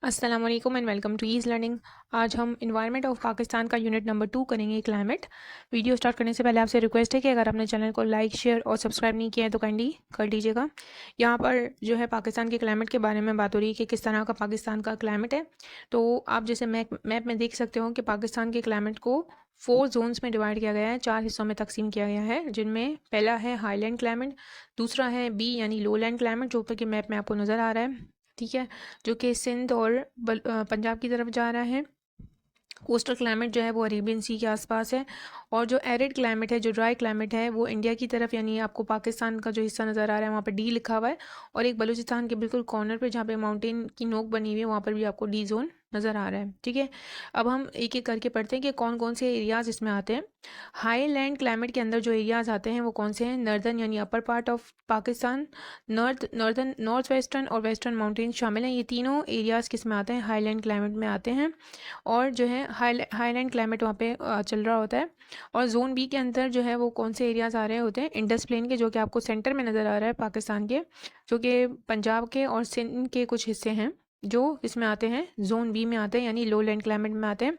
अस्सलाम वालेकुम and welcome to ease learning. आज हम इन्वायरमेंट ऑफ पाकिस्तान का यूनिट नंबर 2 करेंगे, क्लाइमेट। वीडियो स्टार्ट करने से पहले आपसे रिक्वेस्ट है कि अगर आपने चैनल को लाइक शेयर और सब्सक्राइब नहीं किया है तो काइंडली कर लीजिएगा। यहाँ पर जो है पाकिस्तान के क्लाइमेट के बारे में बात हो रही है कि किस तरह का पाकिस्तान का क्लाइमेट है। तो आप जैसे मैप में देख सकते हो कि पाकिस्तान के क्लाइमेट को 4 जोन्स में डिवाइड किया गया है, 4 हिस्सों में तकसीम किया गया है, जिनमें पहला है हाईलैंड क्लाइमेट, दूसरा है बी यानी लोलैंड क्लाइमेट जो ऊपर के मैप में आपको नज़र आ रहा है, ठीक है, जो कि सिंध और पंजाब की तरफ जा रहा है। कोस्टल क्लाइमेट जो है वो अरेबियन सी के आसपास है, और जो एरिड क्लाइमेट है, जो ड्राई क्लाइमेट है, वो इंडिया की तरफ, यानी आपको पाकिस्तान का जो हिस्सा नज़र आ रहा है वहाँ पर डी लिखा हुआ है, और एक बलूचिस्तान के बिल्कुल कॉर्नर पे जहाँ पे माउंटेन की नोक बनी हुई है वहाँ पर भी आपको डी जोन नज़र आ रहा है। ठीक है, अब हम एक एक करके पढ़ते हैं कि कौन कौन से एरियाज़ इसमें आते हैं। हाई लैंड क्लाइमेट के अंदर जो एरियाज़ आते हैं वो कौन से हैं? नर्दर्न यानी upper part of Pakistan, north western और वेस्टर्न माउंटेन शामिल हैं। ये तीनों एरियाज़ किस में आते हैं? हाईलैंड क्लाइमेट में आते हैं। और जो है हाईलैंड क्लाइमेट वहाँ पे चल रहा होता है। और जोन बी के अंदर जो है वो कौन से एरियाज़ आ रहे होते हैं? इंडस प्लेन के, जो कि आपको सेंटर में नज़र आ रहा है पाकिस्तान के, जो कि पंजाब के और सिंध के कुछ हिस्से हैं जो इसमें आते हैं, जोन बी में आते हैं, यानी लो लैंड क्लाइमेट में आते हैं।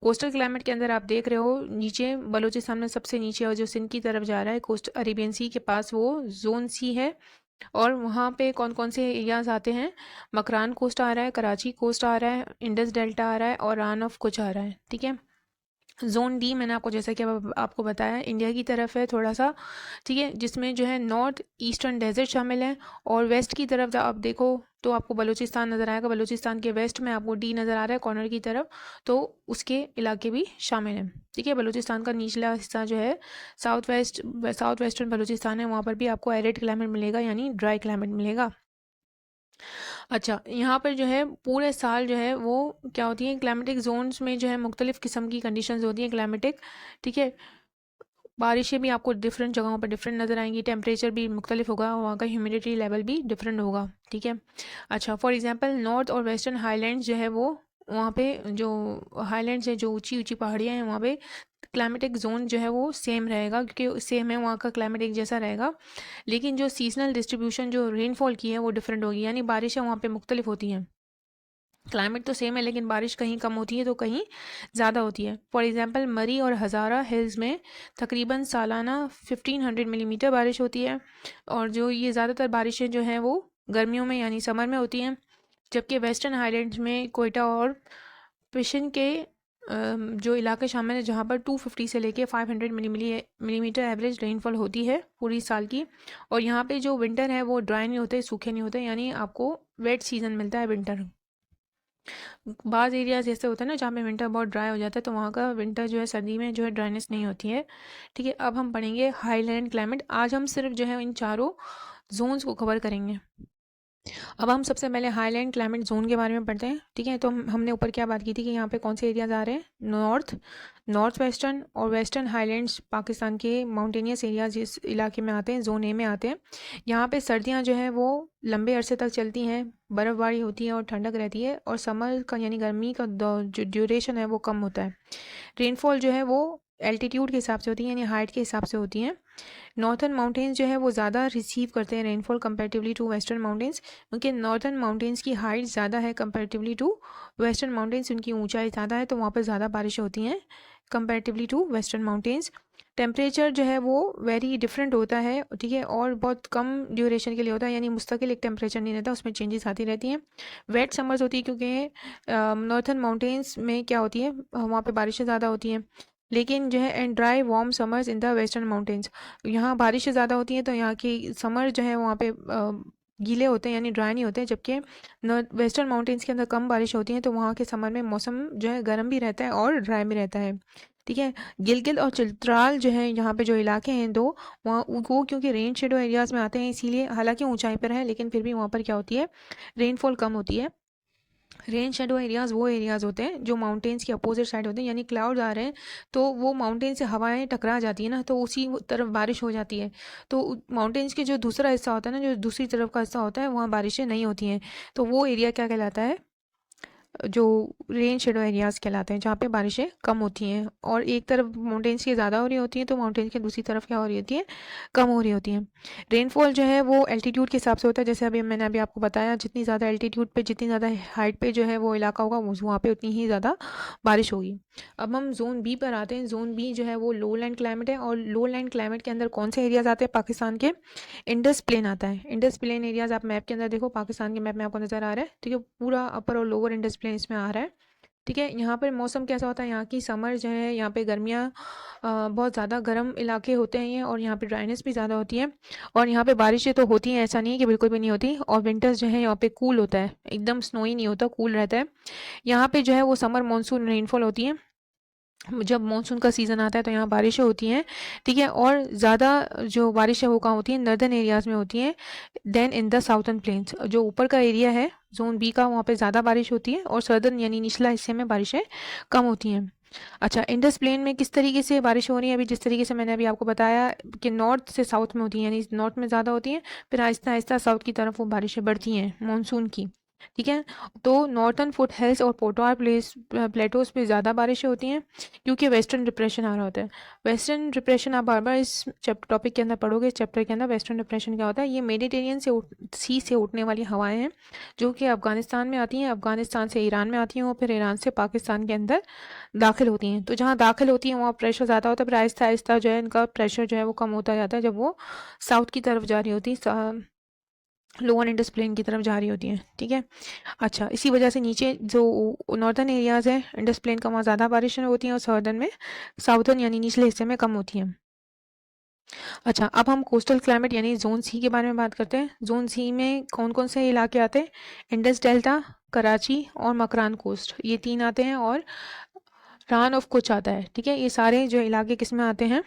कोस्टल क्लाइमेट के अंदर आप देख रहे हो नीचे बलूचिस्तान में सबसे नीचे और जो सिंध की तरफ जा रहा है कोस्ट अरेबियन सी के पास, वो जोन सी है। और वहाँ पे कौन कौन से एरियाज आते हैं? मकरान कोस्ट आ रहा है, कराची कोस्ट आ रहा है, इंडस डेल्टा आ रहा है, और रान ऑफ कुछ आ रहा है। ठीक है, जोन डी मैंने आपको जैसा कि आपको बताया इंडिया की तरफ है थोड़ा सा, ठीक है, जिसमें जो है नॉर्थ ईस्टर्न डेजर्ट शामिल है। और वेस्ट की तरफ आप देखो तो आपको बलूचिस्तान नज़र आएगा, बलूचिस्तान के वेस्ट में आपको डी नज़र आ रहा है कॉर्नर की तरफ, तो उसके इलाके भी शामिल हैं। ठीक है, बलूचिस्तान का निचला हिस्सा जो है साउथ वेस्टर्न बलूचिस्तान है, वहाँ पर भी आपको एरिड क्लाइमेट मिलेगा, यानी ड्राई क्लाइमेट मिलेगा। अच्छा, यहाँ पर जो है पूरे साल जो है वो क्या होती है, क्लाइमेटिक जोन्स में जो है मुख्तलिफ़ किस्म की कंडीशंस होती हैं क्लाइमेटिक। ठीक है, बारिशें भी आपको डिफरेंट जगहों पर डिफरेंट नज़र आएंगी, टेम्परेचर भी मुख्तलिफ होगा, वहाँ का ह्यूमिडिटी लेवल भी डिफरेंट होगा। ठीक है, अच्छा, फॉर एग्जांपल नॉर्थ और वेस्टर्न हाईलैंड्स जो है वो, वहाँ पे जो हाईलैंड्स है, जो ऊंची ऊंची पहाड़ियाँ हैं, वहाँ पे क्लाइमेटिक जोन जो है वो सेम रहेगा, क्योंकि सेम है, वहाँ का क्लाइमेट एक जैसा रहेगा। लेकिन जो सीजनल डिस्ट्रीब्यूशन जो रेनफॉल की है वो डिफरेंट होगी, यानी बारिशें वहाँ पे मुख्तलिफ होती हैं। क्लाइमेट तो सेम है लेकिन बारिश कहीं कम होती है तो कहीं ज़्यादा होती है। फॉर एग्जांपल मरी और हज़ारा हिल्स में तकरीबन सालाना 1500 मिलीमीटर बारिश होती है, और जो ये ज़्यादातर बारिशें जो हैं वो गर्मियों में यानी समर में होती हैं। जबकि वेस्टर्न हाईलैंड्स में कोयटा और पिशन के जो इलाके शामिल हैं जहाँ पर 250 से लेके 500 मिलीमीटर एवरेज रेनफॉल होती है पूरी साल की। और यहाँ पे जो विंटर है वो ड्राई नहीं होते, सूखे नहीं होते, यानी आपको वेट सीजन मिलता है विंटर। बाज़ एरियाज़ ऐसे होते हैं ना जहाँ पे विंटर बहुत ड्राई हो जाता है, तो वहाँ का विंटर जो है सर्दी में जो है ड्राइनेस नहीं होती है। ठीक है, अब हम पढ़ेंगे हाईलैंड क्लाइमेट। आज हम सिर्फ जो है इन चारों जोन्स को कवर करेंगे। अब हम सबसे पहले हाईलैंड क्लाइमेट जोन के बारे में पढ़ते हैं। ठीक है, तो हमने ऊपर क्या बात की थी कि यहाँ पे कौन से एरियाज आ रहे हैं? नॉर्थ वेस्टर्न और वेस्टर्न हाईलैंड्स पाकिस्तान के माउंटेनियस एरियाज इस इलाके में आते हैं, जोन ए में आते हैं। यहाँ पे सर्दियाँ जो है वो लंबे अरसे तक चलती हैं, बर्फ़बारी होती है और ठंडक रहती है, और समर का यानी गर्मी का जो ड्यूरेशन है वो कम होता है। रेनफॉल जो है वो एल्टीट्यूड के हिसाब से होती है, यानी हाइट के हिसाब से होती हैं। नॉर्थर्न माउंटेन्स जो है वो ज़्यादा रिसीव करते हैं rainfall comparatively to western mountains, क्योंकि नॉर्थर्न माउंटेन्स की हाइट ज़्यादा है कंपैरेटिवली टू वेस्टर्न माउंटेन्स, उनकी ऊंचाई ज़्यादा है, तो वहाँ पर ज़्यादा बारिशें होती हैं comparatively to western mountains. Temperature जो है वो वेरी डिफरेंट होता है, ठीक है, और बहुत कम ड्यूरेशन के लिए होता है, यानी मुस्तकिल एक टेम्परेचर नहीं रहता, उसमें चेंजेस आती रहती हैं। वेट समर्स होती है क्योंकि नॉर्थर्न माउंटेन्स में क्या होती है, वहाँ पे बारिशें ज़्यादा होती हैं। लेकिन जो है and dry warm summers in the western mountains, यहाँ बारिशें ज़्यादा होती हैं तो यहाँ की समर जो है वहाँ पे गीले होते हैं, यानी ड्राई नहीं होते, जबकि नॉर्थ वेस्टर्न माउंटेन्स के अंदर कम बारिश होती है, तो वहाँ के समर में मौसम जो है गर्म भी रहता है और ड्राई भी रहता है। ठीक है, गिलगित और चित्राल जो है यहाँ पे जो इलाके हैं दो, वहाँ वो क्योंकि रेन शेडो एरियाज़ में आते हैं, इसीलिए हालांकि ऊंचाई पर है लेकिन फिर भी वहाँ पर क्या होती है, रेनफॉल कम होती है। रेन शेडो एरियाज़ वो एरियाज़ होते हैं जो माउंटेन्स के अपोजिट साइड होते हैं, यानी क्लाउड्स आ रहे हैं तो वो माउंटेन से हवाएं टकरा जाती है ना, तो उसी तरफ बारिश हो जाती है। तो माउंटेन्स के जो दूसरा हिस्सा होता है ना, जो दूसरी तरफ का हिस्सा होता है, वहाँ बारिशें नहीं होती हैं, तो वो एरिया क्या कहलाता है? जो रेन शेडो एरियाज़ कहलाते हैं, जहाँ पे बारिशें कम होती हैं, और एक तरफ माउंटेन्स की ज़्यादा हो रही होती हैं तो माउंटेन्स की दूसरी तरफ क्या हो रही होती है, कम हो रही होती हैं। रेनफॉल जो है वो एल्टीट्यूड के हिसाब से होता है, जैसे मैंने अभी आपको बताया, जितनी ज़्यादा एल्टीट्यूड पे, जितनी ज़्यादा हाइट पे जो है वो इलाका होगा, वहाँ पे उतनी ही ज़्यादा बारिश होगी। अब हम जोन बी पर आते हैं। जोन बी जो है वो लो लैंड क्लाइमेट है, और लो लैंड क्लाइमेट के अंदर कौन से एरियाज़ आते हैं पाकिस्तान के? इंडस प्लेन आता है। इंडस प्लेन एरियाज़ आप मैप के अंदर देखो, पाकिस्तान के मैप में आपको नज़र आ रहा है, ठीक है, पूरा अपर और लोअर इंडस प्लेन इसमें आ रहा है, ठीक है। यहाँ पर मौसम कैसा होता है? यहाँ की समर जो है, यहाँ पे गर्मियाँ बहुत ज़्यादा गर्म इलाके होते हैं ये, और यहाँ पे ड्राइनेस भी ज़्यादा होती है, और यहाँ पे बारिशें तो होती हैं, ऐसा नहीं है कि बिल्कुल भी नहीं होती। और विंटर्स जो है यहाँ पे कूल होता है, एकदम स्नोई नहीं होता, कूल रहता है। यहाँ पे जो है वो समर मानसून रेनफॉल होती है। जब मानसून का सीज़न आता है तो यहाँ बारिशें होती हैं, ठीक है, और ज़्यादा जो बारिशें वो कहाँ होती हैं? नर्दर्न एरियाज़ में होती हैं, then in the southern plains. जो ऊपर का एरिया है जोन बी का, वहाँ पे ज़्यादा बारिश होती है, और सर्दर्न यानी निचला हिस्से में बारिशें कम होती हैं। अच्छा, इंडस प्लेन में किस तरीके से बारिश हो रही है? अभी जिस तरीके से मैंने अभी आपको बताया कि नॉर्थ से साउथ में होती हैं, यानी नॉर्थ में ज़्यादा होती हैं, फिर आहिस्ता आहिस्ता साउथ की तरफ वो बारिशें बढ़ती हैं मानसून की, ठीक है। तो नॉर्थन फुट हिल्स और पोटवार प्लेटोज पे ज़्यादा बारिशें होती हैं, क्योंकि वेस्टर्न डिप्रेशन आ रहा होता है। वेस्टर्न डिप्रेशन आप बार बार इस टॉपिक के अंदर पढ़ोगे, इस चैप्टर के अंदर। वेस्टर्न डिप्रेशन क्या होता है? ये मेडिटेरियन सी से उठने वाली हवाएं हैं, जो कि अफगानिस्तान में आती हैं, अफगानिस्तान से ईरान में आती हैं, और फिर ईरान से पाकिस्तान के अंदर दाखिल होती हैं। तो जहाँ दाखिल होती हैं वहाँ प्रेशर ज़्यादा होता है, फिर आहिस्ता आहिस्ता जो है इनका प्रेशर जो है वो कम होता जाता है, जब वो साउथ की तरफ जा रही होती है, लोअर इंडस प्लेन की तरफ जा रही होती हैं, ठीक है। अच्छा, इसी वजह से नीचे जो नॉर्दर्न एरियाज़ है इंडस प्लेन का, वहाँ ज़्यादा बारिशें होती हैं, और साउदर्न में, साउदर्न यानी निचले हिस्से में कम होती हैं। अच्छा, अब हम कोस्टल क्लाइमेट यानी जोन सी के बारे में बात करते हैं। जोन सी में कौन कौन से इलाके आते हैं? इंडस डेल्टा, कराची और मकरान कोस्ट, ये 3 आते हैं, और रान ऑफ कुछ आता है, ठीक है। ये सारे जो इलाके किस में आते हैं?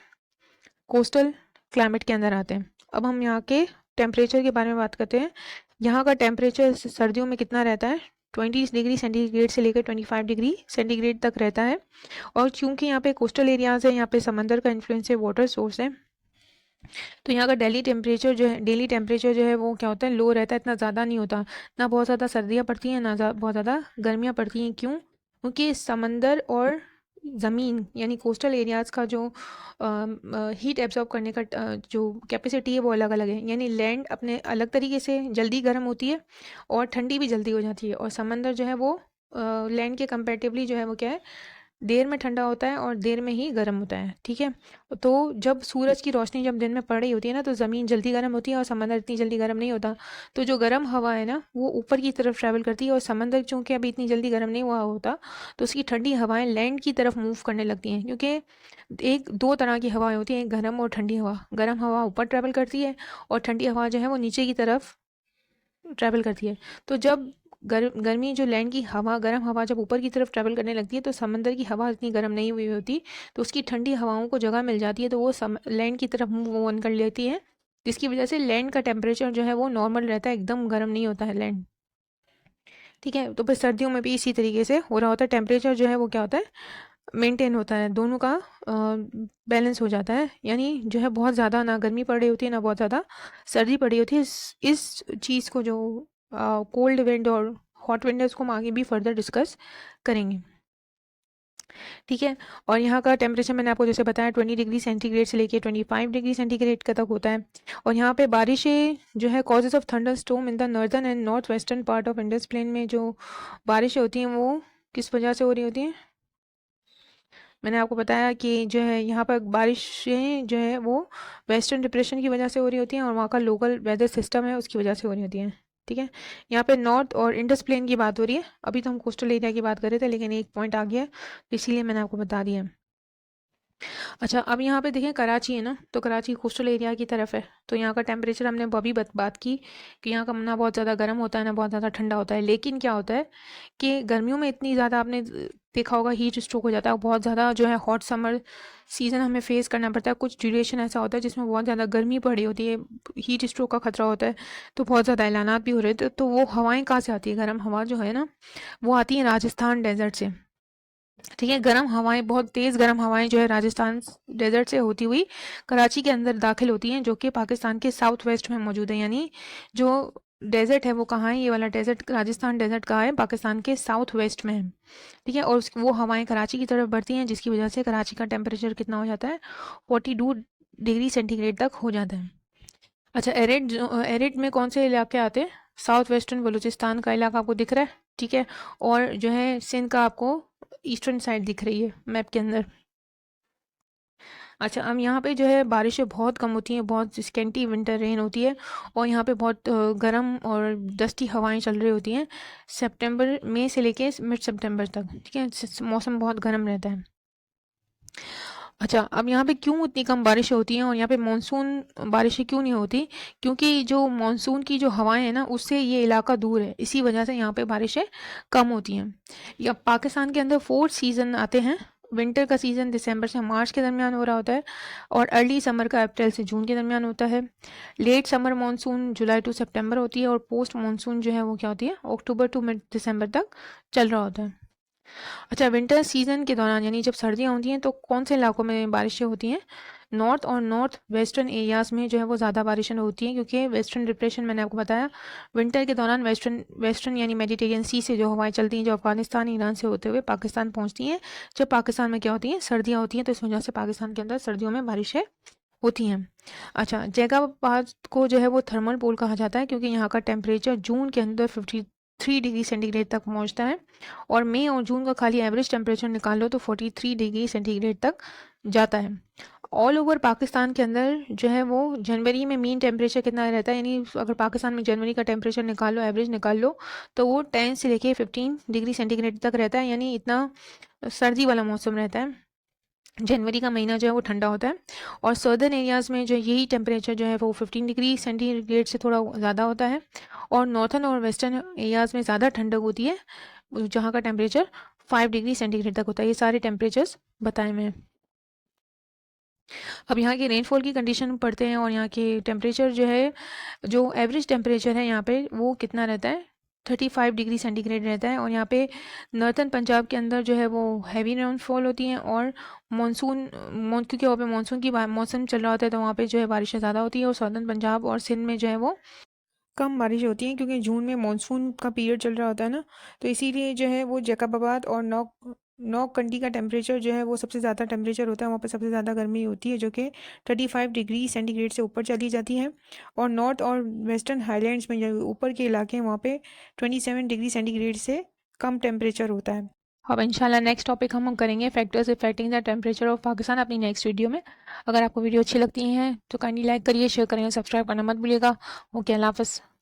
कोस्टल क्लाइमेट के अंदर आते हैं। अब हम यहाँ के टेम्परेचर के बारे में बात करते हैं। यहाँ का टेम्परेचर सर्दियों में कितना रहता है? 20 डिग्री सेंटीग्रेड से लेकर 25 डिग्री सेंटीग्रेड तक रहता है। और क्योंकि यहाँ पे कोस्टल एरियाज़ है, यहाँ पे समंदर का इन्फ्लुएंस है, वाटर सोर्स है, तो यहाँ का डेली टेम्परेचर जो है वो क्या होता है? लो रहता है, इतना ज़्यादा नहीं होता। ना बहुत ज़्यादा सर्दियाँ पड़ती हैं, ना बहुत ज़्यादा गर्मियाँ पड़ती हैं। क्यों? क्योंकि समंदर और ज़मीन यानी कोस्टल एरियाज़ का जो हीट एब्जॉर्ब करने का जो कैपेसिटी है वो अलग अलग है। यानी लैंड अपने अलग तरीके से जल्दी गर्म होती है, और ठंडी भी जल्दी हो जाती है, और समंदर जो है वो लैंड के कंपेरेटिवली जो है वो क्या है? देर में ठंडा होता है, और देर में ही गर्म होता है, ठीक है। तो जब सूरज की रोशनी जब दिन में पड़ रही होती है ना, तो ज़मीन जल्दी गर्म होती है, और समंदर इतनी जल्दी गर्म नहीं होता। तो जो गर्म हवा है ना, वो ऊपर की तरफ ट्रैवल करती है, और समंदर चूँकि अभी इतनी जल्दी गर्म नहीं हुआ होता, तो उसकी ठंडी हवाएं लैंड की तरफ मूव करने लगती हैं। क्योंकि एक दो तरह की हवाएं होती हैं, एक गर्म और ठंडी हवा। गर्म हवा ऊपर ट्रैवल करती है, और ठंडी हवा जो है वो नीचे की तरफ ट्रैवल करती है। तो जब गर्मी जो लैंड की हवा, गर्म हवा जब ऊपर की तरफ ट्रैवल करने लगती है, तो समंदर की हवा इतनी गर्म नहीं हुई होती, तो उसकी ठंडी हवाओं को जगह मिल जाती है, तो वो लैंड की तरफ मूव ऑन कर लेती है, जिसकी वजह से लैंड का टेम्परेचर जो है वो नॉर्मल रहता है, एकदम गर्म नहीं होता है लैंड, ठीक है। तो फिर सर्दियों में भी इसी तरीके से हो रहा होता है, टेम्परेचर जो है वो क्या होता है? मेंटेन होता है, दोनों का बैलेंस हो जाता है। यानी जो है बहुत ज़्यादा ना गर्मी पड़ रही होती है, ना बहुत ज़्यादा सर्दी पड़ रही होती है। इस चीज़ को जो कोल्ड विंड और हॉट विंड है, उसको हम आगे भी फर्दर डिस्कस करेंगे, ठीक है। और यहाँ का टेम्परेचर मैंने आपको जैसे बताया 20 डिग्री सेंटीग्रेड से लेके 25 डिग्री सेंटीग्रेड का तक होता है। और यहाँ पे बारिशें जो है causes of thunderstorm in the northern and north western part of Indus plain में जो बारिशें होती हैं वो किस वजह से हो रही होती हैं? मैंने आपको बताया कि जो है यहाँ पर बारिशें जो है वो वेस्टर्न डिप्रेशन की वजह से हो रही होती हैं, और वहाँ का लोकल वेदर सिस्टम है उसकी वजह से हो रही होती हैं, ठीक है। यहाँ पे नॉर्थ और इंडस प्लेन की बात हो रही है। अभी तो हम कोस्टल एरिया की बात कर रहे थे, लेकिन एक पॉइंट आ गया, तो इसीलिए मैंने आपको बता दिया। अच्छा, अब यहाँ पे देखें कराची है ना, तो कराची कोस्टल एरिया की तरफ है, तो यहाँ का टेम्परेचर हमने अभी बात की कि यहाँ का ना बहुत ज़्यादा गर्म होता है, ना बहुत ज़्यादा ठंडा होता है। लेकिन क्या होता है कि गर्मियों में इतनी ज़्यादा आपने देखा होगा हीट स्ट्रोक हो जाता है, बहुत ज़्यादा जो है हॉट समर सीज़न हमें फेस करना पड़ता है। कुछ ड्यूरेशन ऐसा होता है जिसमें बहुत ज़्यादा गर्मी पड़ी होती है, हीट स्ट्रोक का खतरा होता है, तो बहुत ज़्यादा ऐलानात भी हो रहे थे। तो वो हवाएं कहाँ से आती है? गर्म हवा जो है ना, वो आती है राजस्थान डेजर्ट से, ठीक है। गर्म हवाएं, बहुत तेज़ गर्म हवाएं जो है राजस्थान डेजर्ट से होती हुई कराची के अंदर दाखिल होती हैं, जो कि पाकिस्तान के साउथ वेस्ट में मौजूद है। यानी जो डेजर्ट है वो कहाँ है, ये वाला डेजर्ट राजस्थान डेजर्ट कहाँ है, पाकिस्तान के साउथ वेस्ट में है, ठीक है। और वो हवाएं कराची की तरफ बढ़ती हैं, जिसकी वजह से कराची का टेम्परेचर कितना हो जाता है, 42 डिग्री सेंटीग्रेड तक हो जाता है। अच्छा, एरिड में कौन से इलाके आते हैं, साउथ वेस्टर्न बलूचिस्तान का इलाका आपको दिख रहा है, ठीक है। और जो है सिंध का आपको ईस्टर्न साइड दिख रही है मैप के अंदर। अच्छा, अब यहाँ पे जो है बारिशें बहुत कम होती हैं, बहुत स्केंटी विंटर रेन होती है, और यहाँ पे बहुत गर्म और डस्टी हवाएं चल रही होती हैं सितंबर मई से लेके मिड सितंबर तक, ठीक है। मौसम बहुत गर्म रहता है। अच्छा, अब यहाँ पे क्यों इतनी कम बारिशें होती हैं और यहाँ पे मानसून बारिशें क्यों नहीं होती, क्योंकि जो मानसून की जो हवाएं हैं ना, उससे ये इलाका दूर है, इसी वजह से यहाँ पे बारिशें कम होती हैं। या पाकिस्तान के अंदर 4 सीज़न आते हैं। विंटर का सीज़न दिसंबर से मार्च के दरमियान हो रहा होता है, और अर्ली समर का अप्रैल से जून के दरमियान होता है। Late summer monsoon July to September होती है, और पोस्ट मानसून जो है वो क्या होती है, अक्टूबर टू मिड दिसंबर तक चल रहा होता है। अच्छा, विंटर सीजन के दौरान यानी जब सर्दियाँ होती हैं तो कौन से इलाकों में बारिशें होती हैं, नॉर्थ और नॉर्थ वेस्टर्न एरियाज़ में जो है वो ज़्यादा बारिशें होती हैं, क्योंकि वेस्टर्न डिप्रेशन मैंने आपको बताया, विंटर के दौरान वेस्टर्न वेस्टर्न यानी मेडिटेरियन सी से जो हवाएं चलती हैं, जो अफगानिस्तान ईरान से होते हुए पाकिस्तान पहुंचती हैं, जब पाकिस्तान में क्या होती हैं, सर्दियाँ होती हैं, तो इस वजह से पाकिस्तान के अंदर सर्दियों में बारिशें होती हैं। अच्छा, जैगाबाद को जो है वो थर्मल पोल कहा जाता है, क्योंकि यहाँ का टेम्परेचर जून के अंदर 53 डिग्री सेंटीग्रेड तक पहुँचता है, और मई और जून का खाली एवरेज टेम्परेचर निकाल लो तो 43 डिग्री सेंटीग्रेड तक जाता है। ऑल ओवर पाकिस्तान के अंदर जो है वो जनवरी में मीन टेम्परेचर कितना रहता है, यानी अगर पाकिस्तान में जनवरी का टेम्परेचर निकाल लो, एवरेज निकाल लो, तो वो 10 से लेके 15 डिग्री सेंटीग्रेड तक रहता है, यानी इतना सर्दी वाला मौसम रहता है। जनवरी का महीना जो है वो ठंडा होता है, और सदर्न एरियाज़ में जो यही टेम्परेचर जो है वो 15 डिग्री सेंटीग्रेड से थोड़ा ज़्यादा होता है, और नॉर्थन और वेस्टर्न एरियाज़ में ज़्यादा ठंडक होती है, जहाँ का टेम्परेचर 5 डिग्री सेंटीग्रेड तक होता है। ये सारे टेम्परेचर्स बताए मैं। अब यहाँ के रेनफॉल की कंडीशन पढ़ते हैं, और यहाँ के टेम्परेचर जो है, जो एवरेज टेम्परेचर है यहाँ पे वो कितना रहता है, 35 डिग्री सेंटीग्रेड रहता है। और यहाँ पे नॉर्थन पंजाब के अंदर जो है वो हैवी रेनफॉल होती हैं, और क्योंकि वहाँ पे मानसून की मौसम चल रहा होता है, तो वहाँ पे जो है बारिशें ज़्यादा होती है, और सदर्न पंजाब और सिंध में जो है वो कम बारिश होती है, क्योंकि जून में मानसून का पीरियड चल रहा होता है ना, तो इसीलिए जो है वो जैकबाबाद और नॉक कंडी का टेम्परेचर जो है वो सबसे ज़्यादा टेम्परेचर होता है, वहाँ पर सबसे ज़्यादा गर्मी होती है, जो कि 35 डिग्री सेंटीग्रेड से ऊपर चली जाती है। और नॉर्थ और वेस्टर्न हाईलैंड्स में जो ऊपर के इलाके हैं वहाँ पे 27 डिग्री सेंटीग्रेड से कम टेम्परेचर होता है। अब इंशाल्लाह नेक्स्ट टॉपिक हम करेंगे factors affecting the temperature of Pakistan अपनी नेक्स्ट वीडियो में। अगर आपको वीडियो अच्छी लगती है तो काइंडली लाइक करिए, शेयर करें, सब्सक्राइब करना मत भूलिएगा। ओके, अल्लाह हाफ़िज़।